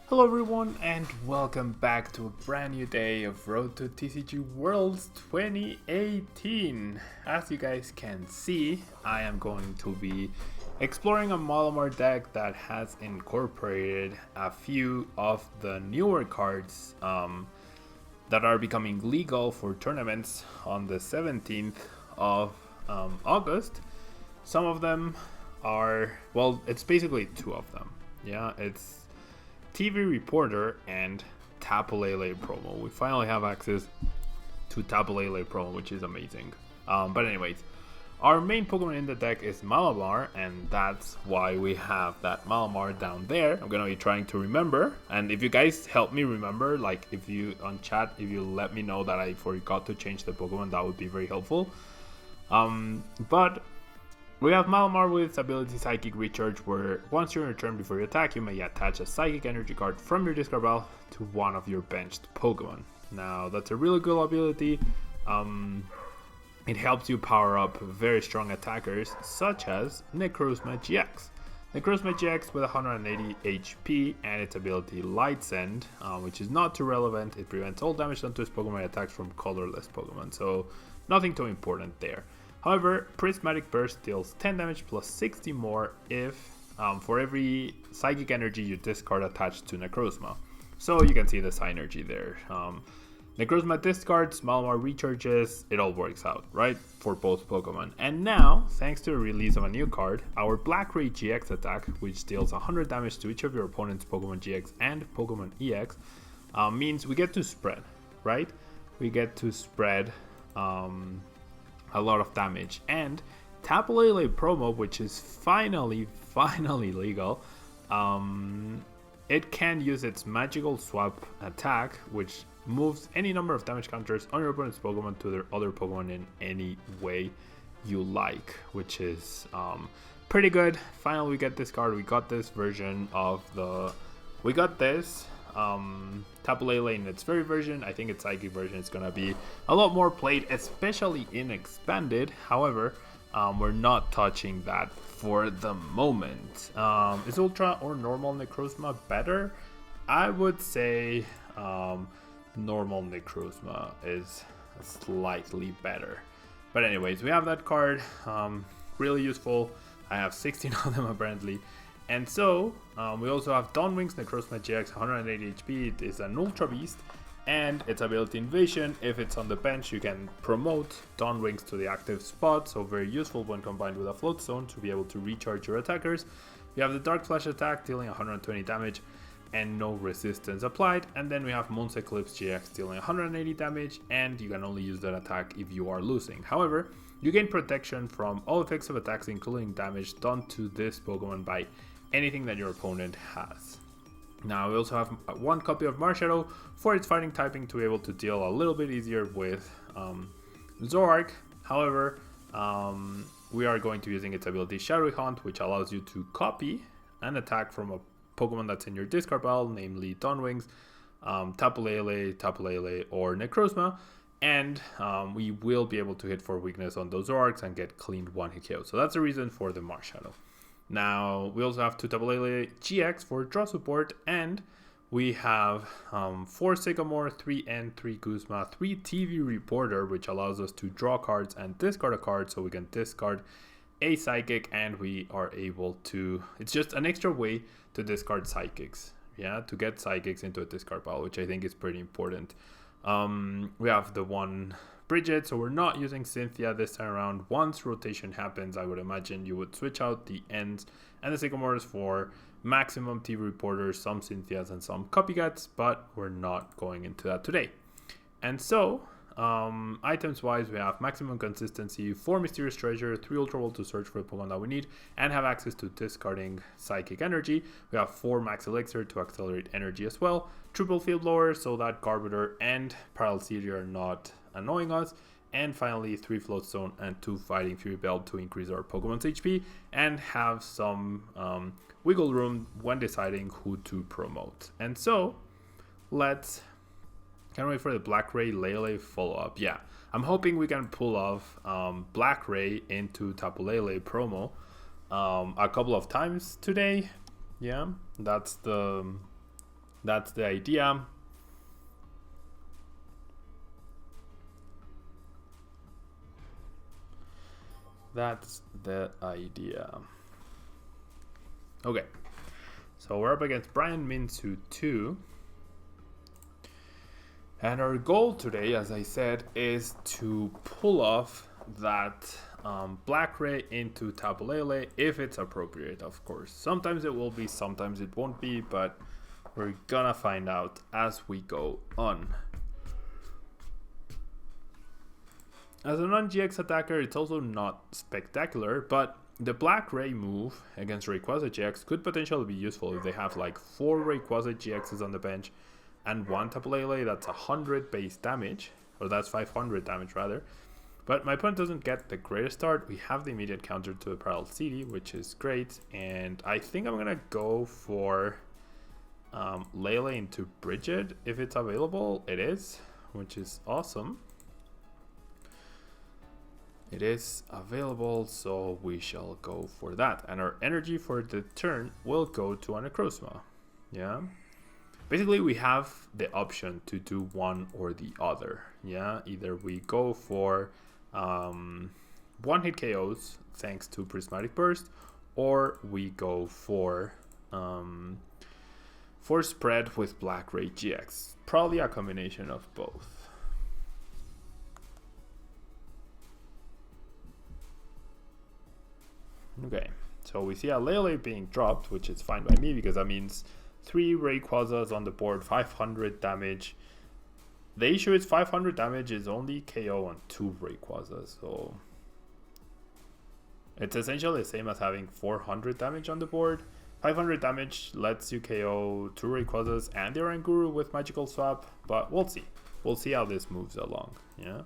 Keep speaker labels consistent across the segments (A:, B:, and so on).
A: Hello everyone and welcome back to a brand new day of Road to TCG Worlds 2018. As you guys can see, I am going to be exploring a Malamar deck that has incorporated a few of the newer cards that are becoming legal for tournaments on the 17th of August. Some of them are, well, it's basically two of them. Yeah, it's TV Reporter and Tapu Lele promo. We finally have access to Tapu Lele promo, which is amazing. But anyways, our main Pokemon in the deck is Malamar, and that's why we have that Malamar down there. I'm gonna be trying to remember, and if you guys help me remember, like if you on chat, if you let me know that I forgot to change the Pokemon, that would be very helpful. But we have Malamar with its ability Psychic Recharge, where once you're in your turn before you attack, you may attach a Psychic Energy card from your discard pile to one of your benched Pokemon. Now, that's a really good ability. It helps you power up very strong attackers, such as Necrozma GX. Necrozma GX with 180 HP and its ability Light Send, which is not too relevant. It prevents all damage done to its Pokemon attacks from colorless Pokemon, so nothing too important there. However, Prismatic Burst deals 10 damage plus 60 more if for every Psychic Energy you discard attached to Necrozma. So you can see the synergy there. Necrozma discards, Malamar recharges, it all works out, right? For both Pokemon. And now, thanks to the release of a new card, our Black Ray GX attack, which deals 100 damage to each of your opponent's Pokemon GX and Pokemon EX, means we get to spread, right? We get to spread a lot of damage. And Tapu Lele promo, which is finally legal, it can use its magical swap attack, which moves any number of damage counters on your opponent's Pokemon to their other Pokemon in any way you like, which is pretty good. Finally, we get this card. We got this version of Tapu Lele in its fairy version. I think its psychic version is gonna be a lot more played, especially in expanded. However, we're not touching that for the moment. Is Ultra or normal Necrozma better? I would say normal Necrozma is slightly better. But anyways, we have that card. Really useful. I have 16 of them apparently. And so, we also have Dawnwing's Necrozma GX, 180 HP. It is an Ultra Beast, and its ability Invasion. If it's on the bench, you can promote Dawnwings to the active spot, so very useful when combined with a Float Stone to be able to recharge your attackers. We have the Dark Flash attack, dealing 120 damage and no resistance applied. And then we have Moon's Eclipse GX, dealing 180 damage, and you can only use that attack if you are losing. However, you gain protection from all effects of attacks, including damage done to this Pokemon by anything that your opponent has. Now we also have one copy of Marshadow for its fighting typing to be able to deal a little bit easier with Zoroark. However, we are going to be using its ability Shadowy Hunt, which allows you to copy an attack from a Pokemon that's in your discard pile, namely Dawnwings, Tapu Lele, or Necrozma, and we will be able to hit for weakness on those Zoroarks and get cleaned one hit KO. So that's the reason for the Marshadow. Now, we also have 2 Tapu Lele GX for draw support, and we have 4 Sycamore, 3 N, 3 Guzma, 3 TV Reporter, which allows us to draw cards and discard a card, so we can discard a Psychic, and we are able to, it's just an extra way to discard Psychics, yeah, to get Psychics into a discard pile, which I think is pretty important. We have the one Bridget, so we're not using Cynthia this time around. Once rotation happens, I would imagine you would switch out the Ends and the Sycamores for maximum TV Reporters, some Cynthias, and some Copycats, but we're not going into that today. And so, items wise, we have maximum consistency, 4 Mysterious Treasure, 3 Ultra Ball to search for the Pokemon that we need, and have access to discarding Psychic Energy. We have 4 Max Elixir to accelerate energy as well, triple Field Blower so that Garbodor and Paralsedia are not annoying us, and finally 3 Float Stone and 2 Fighting Fury Belt to increase our Pokemon's HP and have some wiggle room when deciding who to promote. And so, can't wait for the Black Ray Lele follow-up. Yeah, I'm hoping we can pull off Black Ray into Tapu Lele promo a couple of times today. Yeah, that's the That's the idea. That's the idea. Okay, so we're up against Brian Minsu 2. And our goal today, as I said, is to pull off that Black Ray into Tabulele if it's appropriate, of course. Sometimes it will be, sometimes it won't be, but we're gonna find out as we go on. As a non-GX attacker, it's also not spectacular, but the Black Ray move against Rayquaza GX could potentially be useful if they have like 4 Rayquaza GXs on the bench and 1 Tabulele. That's 100 base damage, or that's 500 damage rather. But my opponent doesn't get the greatest start. We have the immediate counter to a Parallel CD, which is great, and I think I'm gonna go for Lele into Bridget if it's available. It is, which is awesome. It is available, so we shall go for that. And our energy for the turn will go to a Necrozma. Yeah. Basically, we have the option to do one or the other. Yeah. Either we go for one-hit KOs thanks to Prismatic Burst, or we go for spread with Black Ray GX. Probably a combination of both. Okay, so we see a Lele being dropped, which is fine by me because that means 3 Rayquazas on the board, 500 damage. The issue is 500 damage is only KO on 2 Rayquazas, so it's essentially the same as having 400 damage on the board. 500 damage lets you KO 2 Rayquazas and the Oranguru with Magical Swap, but we'll see. We'll see how this moves along, yeah?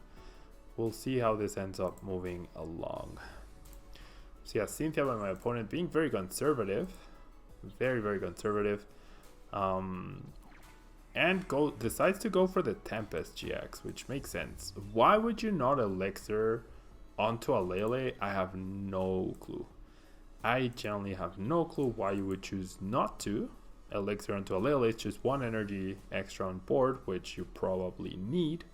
A: We'll see how this ends up moving along. So yeah, Cynthia by my opponent being very conservative, very conservative, and decides to go for the Tempest GX, which makes sense. Why would you not Elixir onto a Lele? I have no clue. I generally have no clue why you would choose not to Elixir onto a Lele. It's just 1 energy extra on board, which you probably need.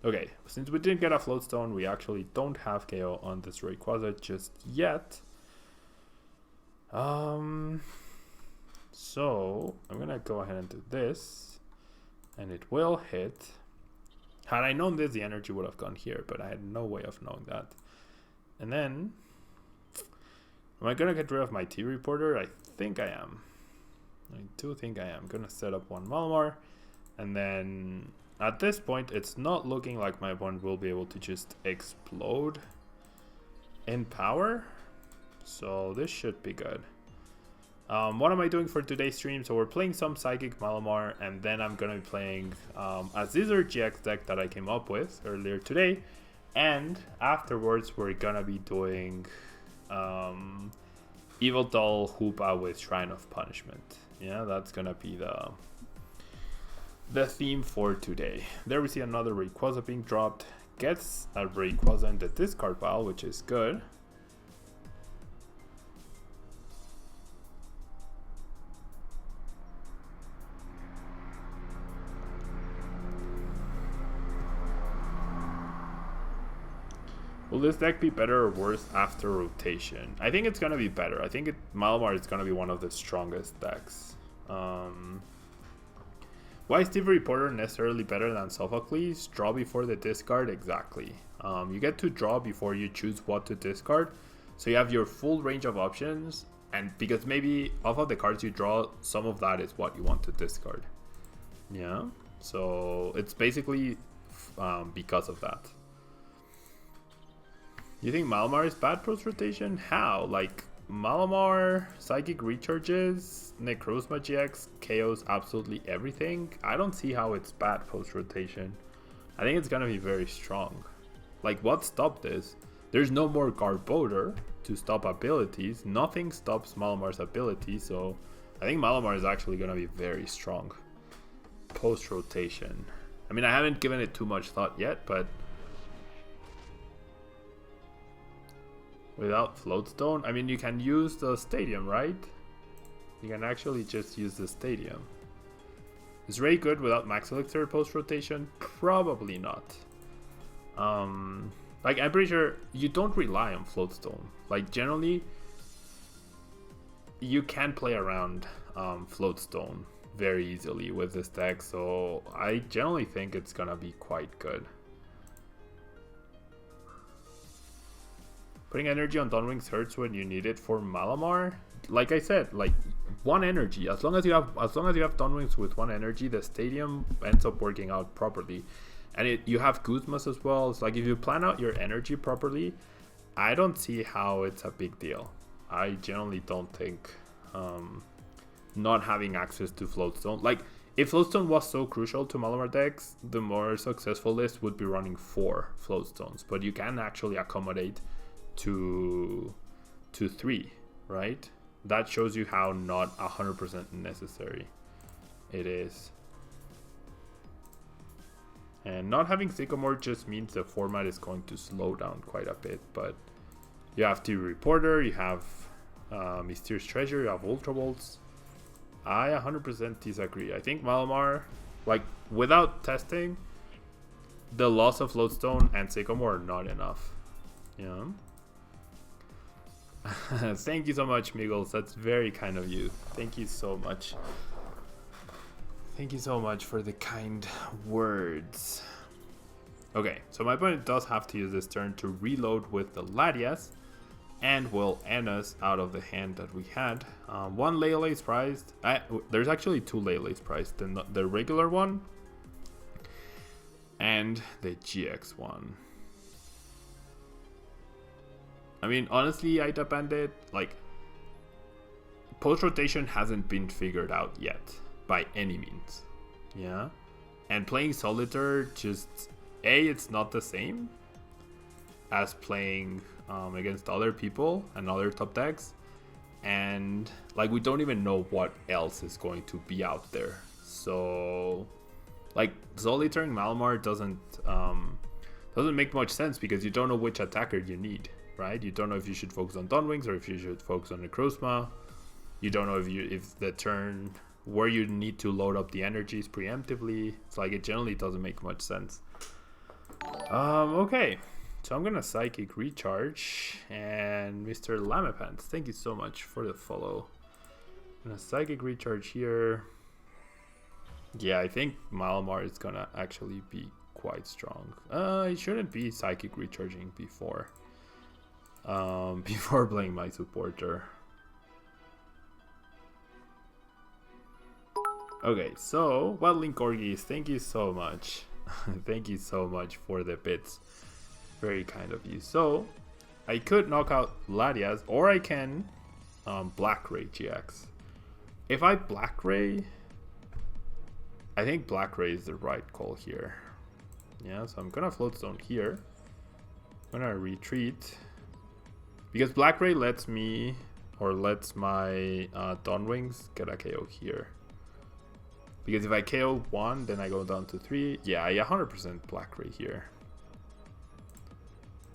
A: Okay, since we didn't get a Floatstone, we actually don't have KO on this Rayquaza just yet. So I'm gonna go ahead and do this, and it will hit. Had I known this, the energy would have gone here, but I had no way of knowing that. And then, am I gonna get rid of my T-Reporter? I think I am. I do think I am. Gonna set up 1 Malamar, and then at this point, it's not looking like my opponent will be able to just explode in power. So this should be good. What am I doing for today's stream? So we're playing some Psychic Malamar, and then I'm going to be playing a Scissor GX deck that I came up with earlier today. And afterwards, we're going to be doing Evil Doll Hoopa with Shrine of Punishment. Yeah, that's going to be the theme for today. There we see another Rayquaza being dropped. Gets a Rayquaza in the discard pile, which is good. Will this deck be better or worse after rotation? I think it's gonna be better. I think Malamar is gonna be one of the strongest decks. Why is Steve Reporter necessarily better than Sophocles? Draw before the discard, exactly. You get to draw before you choose what to discard. So you have your full range of options, and because maybe off of the cards you draw, some of that is what you want to discard. Yeah, so it's basically because of that. You think Malamar is bad post-rotation? How? Like, Malamar, Psychic recharges, Necrozma GX, KOs absolutely everything. I don't see how it's bad post-rotation. I think it's gonna be very strong. Like, what stopped this? There's no more Garbodor to stop abilities. Nothing stops Malamar's ability, so I think Malamar is actually gonna be very strong post-rotation. I mean, I haven't given it too much thought yet, but without Floatstone, I mean, you can use the stadium, right? You can actually just use the stadium. Is Ray good without max elixir post rotation? Probably not. Like, I'm pretty sure you don't rely on floatstone. Like, generally, you can play around floatstone very easily with this deck, so I generally think it's gonna be quite good. Putting energy on Dawnwings hurts when you need it for Malamar. Like I said, like, one energy. As long as you have Dawnwings with one energy, the stadium ends up working out properly. And you have Guzmas as well. It's like, if you plan out your energy properly, I don't see how it's a big deal. I generally don't think not having access to floatstone, like, if floatstone was so crucial to Malamar decks, the more successful list would be running 4 floatstones, but you can actually accommodate to 3, right? That shows you how not 100% necessary it is. And not having Sycamore just means the format is going to slow down quite a bit, but you have the Reporter, you have Mysterious Treasure, you have Ultra Volts. I 100% disagree. I think Malamar, like, without testing, the loss of Lodestone and Sycamore are not enough. Yeah. Thank you so much, Miggles. That's very kind of you. Thank you so much. Thank you so much for the kind words. Okay, so my opponent does have to use this turn to reload with the Latias, and will end us out of the hand that we had. One Lele is prized. There's actually 2 Lele's prized. The regular one and the GX one. I mean, honestly, Ida Bandit, like, post-rotation hasn't been figured out yet by any means. Yeah? And playing Solitaire, just, it's not the same as playing against other people and other top decks. And, like, we don't even know what else is going to be out there. So, like, Solitaire and Malamar doesn't make much sense because you don't know which attacker you need. Right? You don't know if you should focus on Dawnwings or if you should focus on Necrozma. You don't know if the turn where you need to load up the energies preemptively. It's like, it generally doesn't make much sense. Okay. So I'm gonna Psychic Recharge, and Mr. Lamepants, thank you so much for the follow. I'm gonna Psychic Recharge here. Yeah, I think Malamar is gonna actually be quite strong. It shouldn't be Psychic Recharging before playing my supporter. Okay, so Waddling Corgis, thank you so much. Thank you so much for the bits. Very kind of you. So I could knock out Latias, or I can Black Ray GX. If I Black Ray, I think Black Ray is the right call here. Yeah, so I'm gonna Floatstone here. I'm gonna retreat. Because Black Ray lets me, or lets my Dawnwings get a KO here. Because if I KO 1, then I go down to 3. Yeah, I 100% Black Ray here.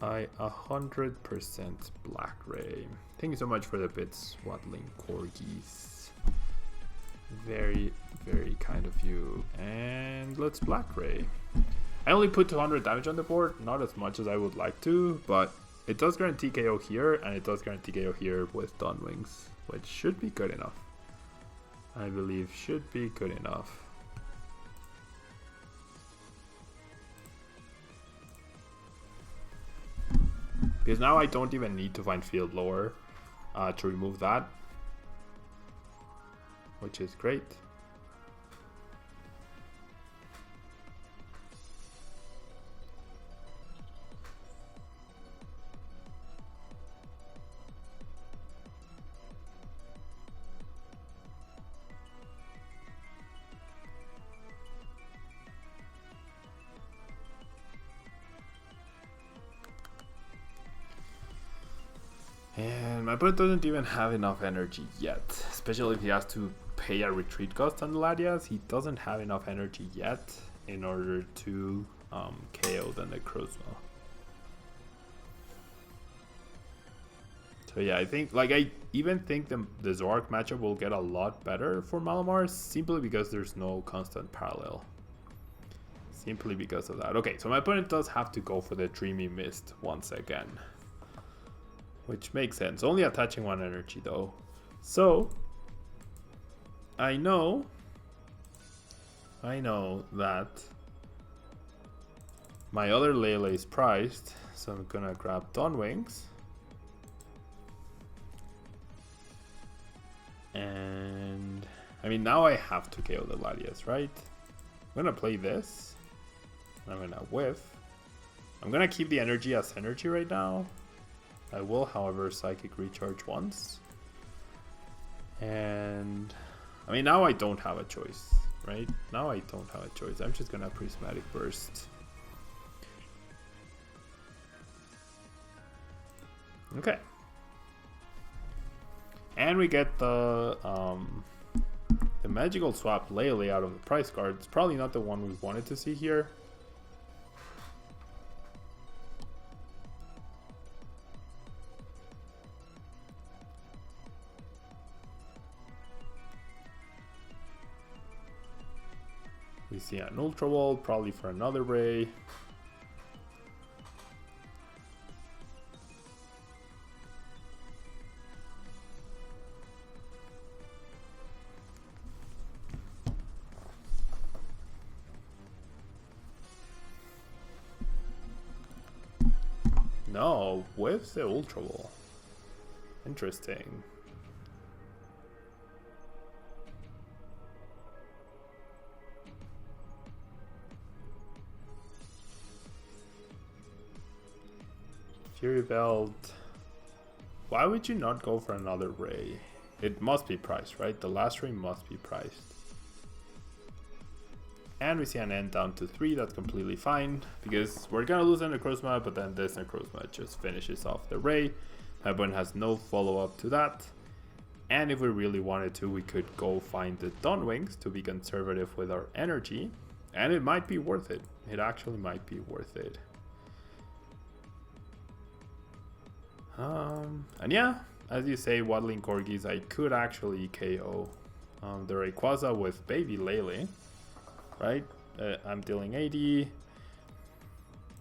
A: I 100% Black Ray. Thank you so much for the bits, Waddling Corgis. Very, very kind of you. And let's Black Ray. I only put 200 damage on the board, not as much as I would like to, but it does guarantee KO here, and it does guarantee KO here with Dawnwings, which should be good enough. I believe should be good enough. Because now I don't even need to find Field Lower to remove that, which is great. And my opponent doesn't even have enough energy yet, especially if he has to pay a retreat cost on the Latias. He doesn't have enough energy yet in order to KO the Necrozma. So So yeah, I think, like, I even think the Zorak matchup will get a lot better for Malamar simply because there's no constant parallel. Simply because of that. Okay, so my opponent does have to go for the Dreamy Mist once again, which makes sense. Only attaching one energy though. So I know that my other Lele is priced, so I'm gonna grab Dawn Wings. And I mean, now I have to KO the Latias, right? I'm gonna play this. I'm gonna whiff. I'm gonna keep the energy as energy right now. I will, however, Psychic Recharge once. And I mean, now I don't have a choice, right? Now I don't have a choice. I'm just gonna Prismatic Burst. Okay. And we get the magical swap Lele out of the price card. It's probably not the one we wanted to see here. We see an Ultra Wall, probably for another Ray. No, with the Ultra Wall. Interesting. Fury Belt. Why would you not go for another Ray? It must be priced, right? The last Ray must be priced. And we see an end down to 3. That's completely fine, because we're gonna lose a Necrozma, but then this Necrozma just finishes off the Ray. My opponent has no follow-up to that. And if we really wanted to, we could go find the Dawn Wings to be conservative with our energy. And it might be worth it. It actually might be worth it. And yeah, as you say, Waddling Corgis, I could actually KO the Rayquaza with Baby Lele. Right? I'm dealing 80.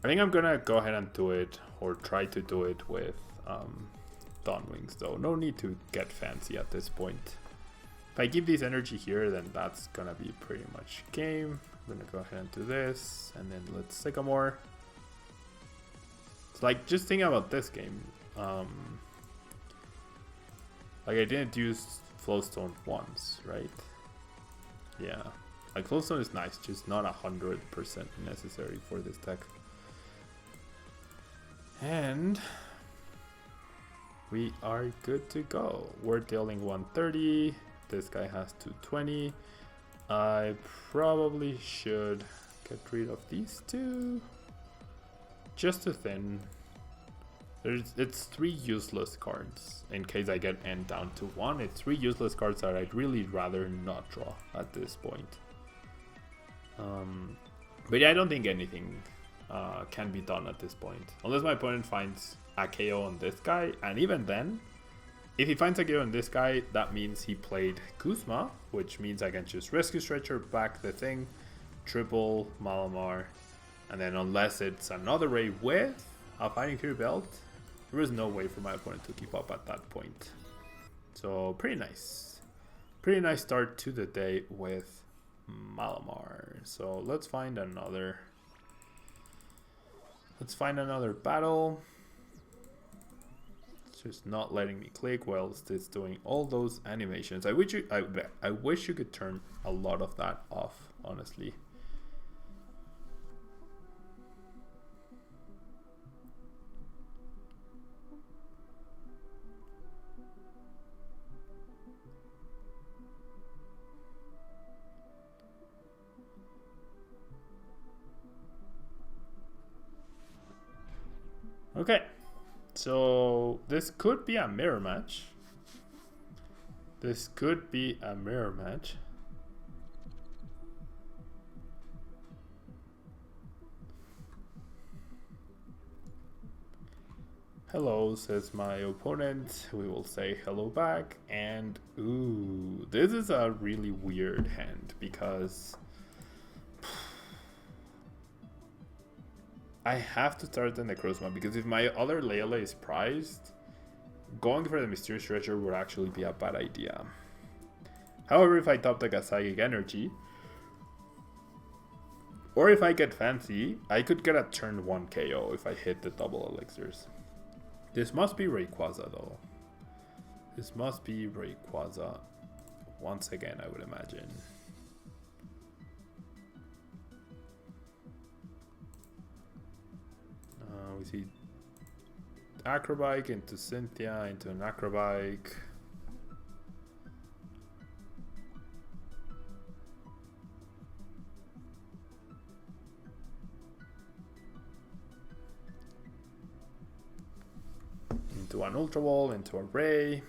A: I think I'm gonna go ahead and do it, or try to do it with Dawn Wings though. No need to get fancy at this point. If I give this energy here, then that's gonna be pretty much game. I'm gonna go ahead and do this, and then let's Sycamore. It's like, just think about this game. Like, I didn't use Flowstone once, right? Yeah. Like, Flowstone is nice, just not 100% necessary for this deck. And we are good to go. We're dealing 130. This guy has 220. I probably should get rid of these two. Just to thin. It's 3 useless cards. In case I get N down to 1, it's 3 useless cards that I'd really rather not draw at this point. But yeah, I don't think anything can be done at this point. Unless my opponent finds a KO on this guy. And even then, if he finds a KO on this guy, that means he played Kuzma. Which means I can just Rescue Stretcher, back the thing, triple Malamar. And then unless it's another Ray with a Fighting Fury Belt, there is no way for my opponent to keep up at that point. So pretty nice. Pretty nice start to the day with Malamar. So let's find another. Let's find another battle. It's just not letting me click whilst it's doing all those animations. I wish you could turn a lot of that off, honestly. Okay, so this could be a mirror match. This could be a mirror match. hello, says my opponent. We will say hello back. And ooh, this is a really weird hand because I have to start the Necrozma because if my other Leila is prized, going for the Mysterious Treasure would actually be a bad idea. However, if I top deck a Psychic Energy, or if I get fancy, I could get a turn 1 KO if I hit the double elixirs. This must be Rayquaza though. This must be Rayquaza. Once again, I would imagine. We see Acrobike into Cynthia, into an Acrobike. Into an Ultra Ball, into a Ray.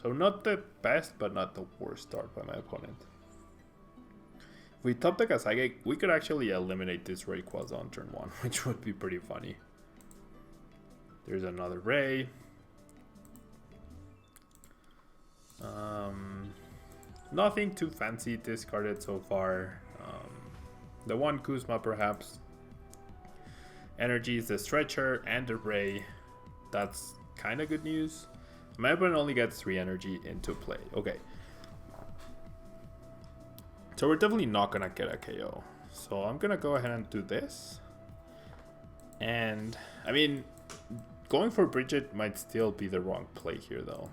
A: So not the best, but not the worst start by my opponent. If we top deck a Psychic, we could actually eliminate this Rayquaza on turn 1, which would be pretty funny. There's another Ray. Nothing too fancy discarded so far. The one Kuzma perhaps. Energy is the Stretcher and the Ray. That's kind of good news. My opponent only gets 3 energy into play. Okay. So we're definitely not going to get a KO. So I'm going to go ahead and do this. And, I mean, going for Bridget might still be the wrong play here, though.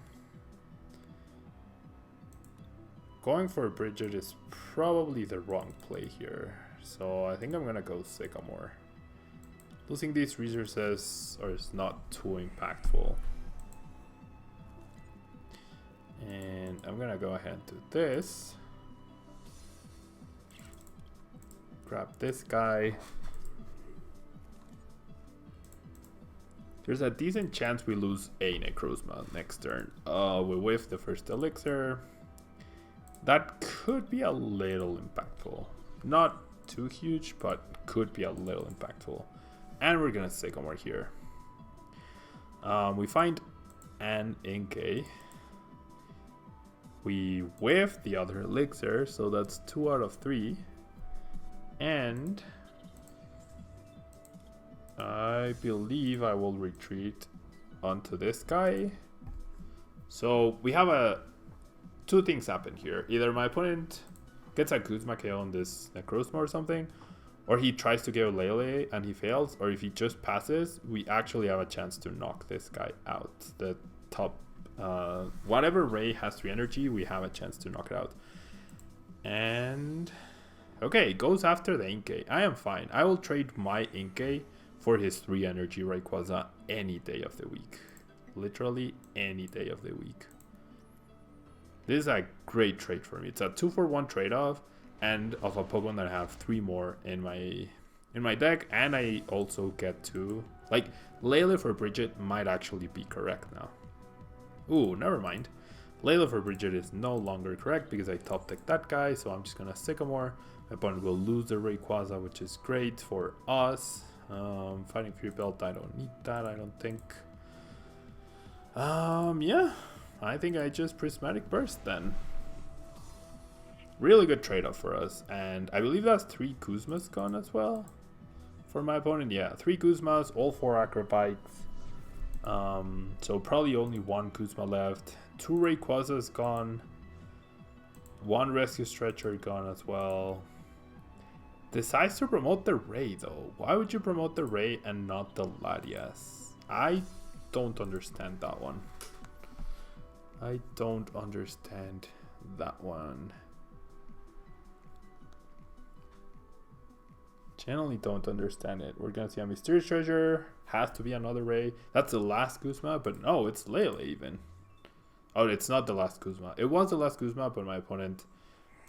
A: Going for Bridget is probably the wrong play here. So I think I'm going to go Sycamore. Losing these resources is not too impactful. And I'm gonna go ahead and do this. Grab this guy. There's a decent chance we lose a Necrozma next turn. We whiff the first elixir. That could be a little impactful. Not too huge, but could be a little impactful. And we're gonna Sycamore here. We find an Inkay. We whiff the other elixir, so that's 2 out of 3. And I believe I will retreat onto this guy. So we have two things happen here. Either my opponent gets a Kuzma KO on this Necrozma or something, or he tries to get Lele and he fails, or if he just passes, we actually have a chance to knock this guy out. The top, whatever Ray has 3 energy, we have a chance to knock it out. And okay, goes after the Inkay. I am fine. I will trade my Inkay for his 3 energy Rayquaza any day of the week. Literally any day of the week. This is a great trade for me. It's a 2-for-1 trade-off, and of a Pokemon that I have 3 more in my deck, and I also get to, like, Layla for Bridget might actually be correct now. Ooh, never mind. Layla for Bridget is no longer correct because I top decked that guy, so I'm just gonna Sycamore. My opponent will lose the Rayquaza, which is great for us. Fighting Fury Belt, I don't need that, I don't think. Yeah, I think I just Prismatic Burst then. Really good trade-off for us, and I believe that's 3 Kuzmas gone as well for my opponent. Yeah, 3 Kuzmas, all 4 Acrobikes. So probably only 1 Kuzma left. 2 Rayquazas gone. 1 Rescue Stretcher gone as well. Decides to promote the Ray though. Why would you promote the Ray and not the Latias? I don't understand that one. I don't understand that one. Genuinely don't understand it. We're gonna see a Mysterious Treasure. Has to be another Ray. That's the last Kuzma, but no, it's Lele even. Oh, it's not the last Kuzma. It was the last Kuzma, but my opponent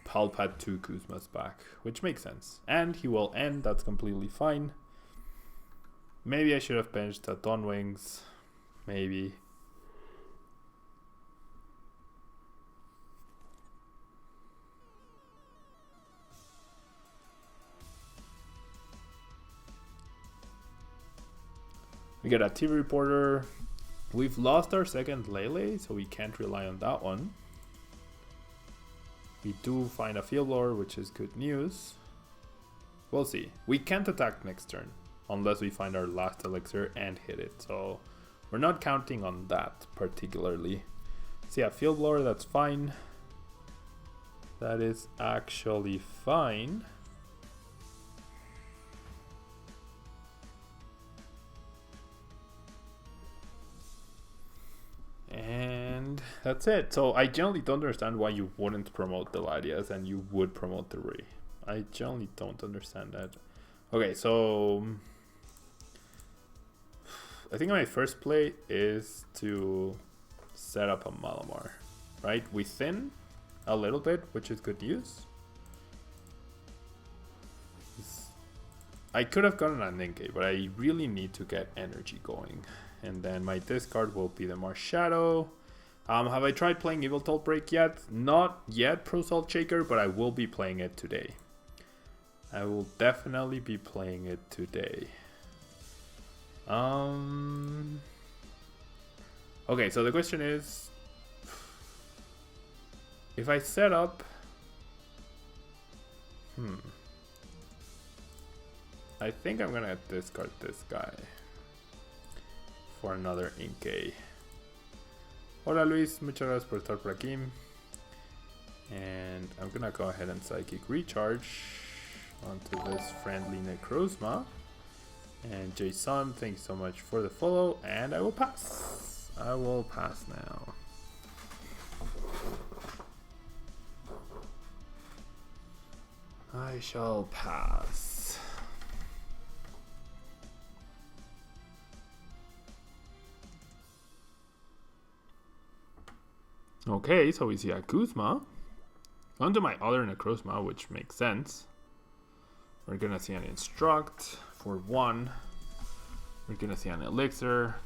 A: Pulp had 2 Kuzmas back, which makes sense. And he will end, that's completely fine. Maybe I should have benched a Dawn Wings. Maybe. We get a TV reporter. We've lost our second Lele, so we can't rely on that one. We do find a field blower, which is good news. We'll see. We can't attack next turn unless we find our last elixir and hit it. So we're not counting on that particularly. So yeah, field blower, that's fine. That is actually fine. And that's it. So I generally don't understand why you wouldn't promote the Ladias and you would promote the Ray. I generally don't understand that. Okay, so I think my first play is to set up a Malamar, right? We thin a little bit, which is good news. I could have gotten an Ninke, but I really need to get energy going. And then my discard will be the Marshadow. Have I tried playing Evil Toll Break yet? Not yet, Pro Salt Shaker, but I will be playing it today. I will definitely be playing it today. Okay, so the question is, if I set up, I think I'm gonna discard this guy for another Inkay. Hola Luis, muchas gracias por estar por aquí. And I'm gonna go ahead and Psychic Recharge onto this friendly Necrozma. And Jason, thanks so much for the follow, and I will pass. I will pass now. I shall pass. Okay, so we see a Kuzma. Onto my other Necrozma, which makes sense. We're gonna see an Instruct for 1. We're gonna see an Elixir.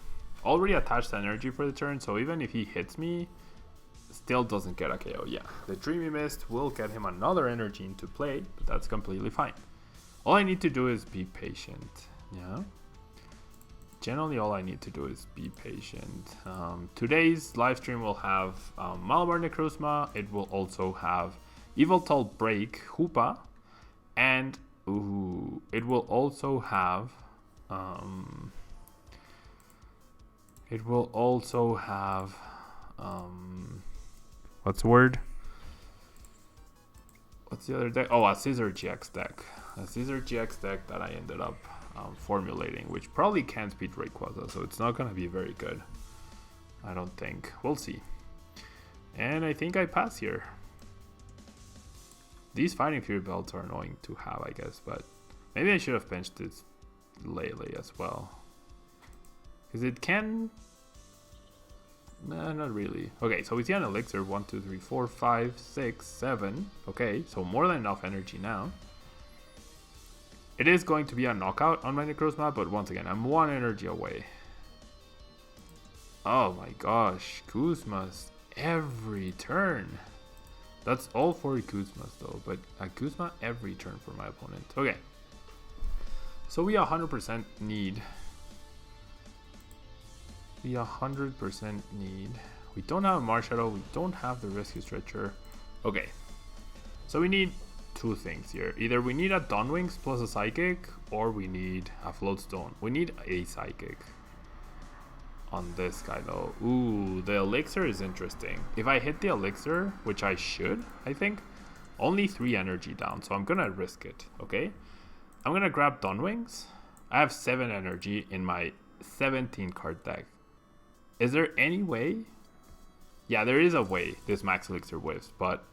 A: Already attached energy for the turn, so even if he hits me, still doesn't get a KO. Yeah, the Dreamy Mist will get him another energy into play, but that's completely fine. All I need to do is be patient. Yeah. Generally, all I need to do is be patient. Today's live stream will have Malamar Necrozma. It will also have Evil Toll Break Hoopa, and it will also have what's the word? What's the other deck? Oh, a Scissor GX deck. A Scissor GX deck that I ended up formulating, which probably can't beat Rayquaza, so it's not going to be very good. I don't think. We'll see. And I think I pass here. These Fighting Fury belts are annoying to have, I guess, but maybe I should have benched this Lele as well. Because it can... Nah, not really. Okay, so we see an Elixir. 1, 2, 3, 4, 5, 6, 7. Okay, so more than enough energy now. It is going to be a knockout on my Necrozma, but once again, I'm 1 energy away. Oh my gosh, Kuzmas every turn. That's all 4 Kuzmas though, but a Kuzma every turn for my opponent. Okay, so we 100% need. We 100% need. We don't have a Marshadow, we don't have the Rescue Stretcher. Okay, so we need 2 things here. Either we need a Dawnwings plus a Psychic, or we need a Floatstone. We need a Psychic on this guy though. Ooh, the Elixir is interesting. If I hit the Elixir, which I should, I think, only 3 energy down, so I'm gonna risk it. Okay, I'm gonna grab Dawnwings. I have 7 energy in my 17 card deck. Is there any way? Yeah, there is a way this Max Elixir whiffs, but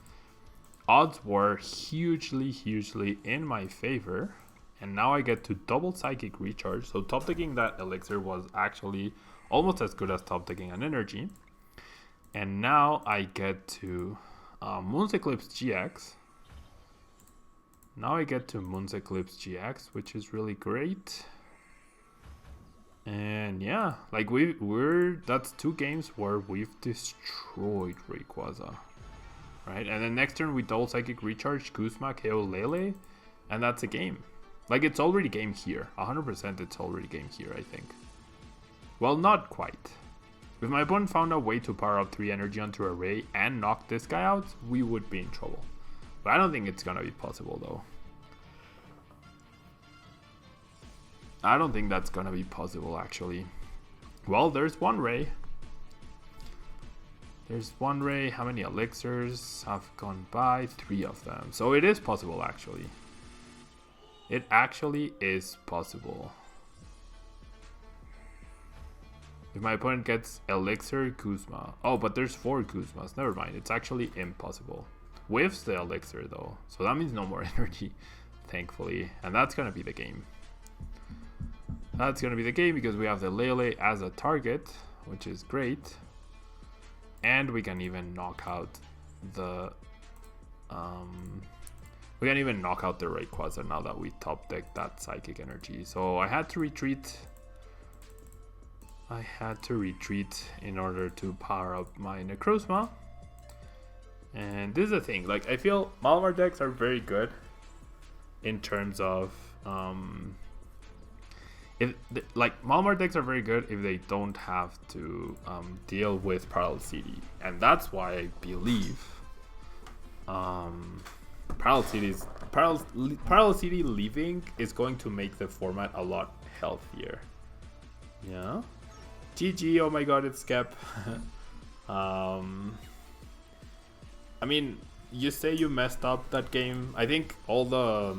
A: odds were hugely in my favor, and now I get to double Psychic Recharge. So top decking that Elixir was actually almost as good as top decking an energy, and now I get to Moon's Eclipse GX. Now I get to Moon's Eclipse GX, which is really great. And yeah, like that's 2 games where we've destroyed Rayquaza. Right, and then next turn we double Psychic Recharge, Kuzma, KO Lele, and that's a game. Like, it's already game here. 100% it's already game here, I think. Well, not quite. If my opponent found a way to power up 3 energy onto a Ray and knock this guy out, we would be in trouble. But I don't think it's gonna be possible though. I don't think that's gonna be possible actually. Well, there's one Ray. There's one Ray. How many elixirs have gone by? 3 of them. So it is possible actually. It actually is possible. If my opponent gets Elixir, Kuzma. Oh, but there's 4 Kuzmas. Never mind. It's actually impossible. Whiffs the Elixir though. So that means no more energy, thankfully. And that's going to be the game. That's going to be the game because we have the Lele as a target, which is great. And we can even knock out the... we can even knock out the Rayquaza now that we top decked that Psychic Energy. So I had to retreat. I had to retreat in order to power up my Necrozma. And this is the thing, like I feel Malamar decks are very good in terms of Malamar decks are very good if they don't have to deal with Paralcity, and that's why I believe Paralcity leaving is going to make the format a lot healthier. Yeah. GG, oh my god, it's Skep. I mean, you say you messed up that game. I think all the...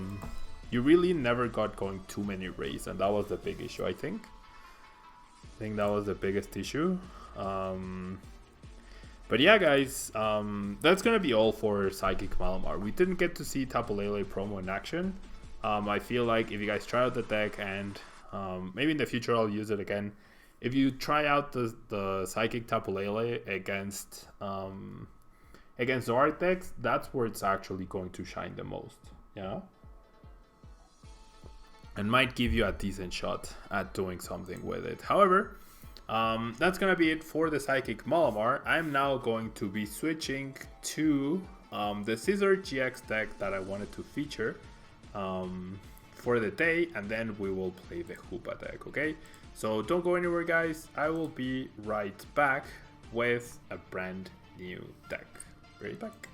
A: you really never got going too many Rays, and that was the big issue, I think. I think that was the biggest issue. But yeah, guys, that's gonna be all for Psychic Malamar. We didn't get to see Tapu Lele promo in action. I feel like if you guys try out the deck, and maybe in the future I'll use it again. If you try out the Psychic Tapu Lele against Zoroark decks, that's where it's actually going to shine the most. Yeah, and might give you a decent shot at doing something with it. However, that's gonna be it for the Psychic Malamar. I'm now going to be switching to the Scizor GX deck that I wanted to feature for the day, and then we will play the Hoopa deck, okay? So don't go anywhere, guys. I will be right back with a brand new deck. Right back.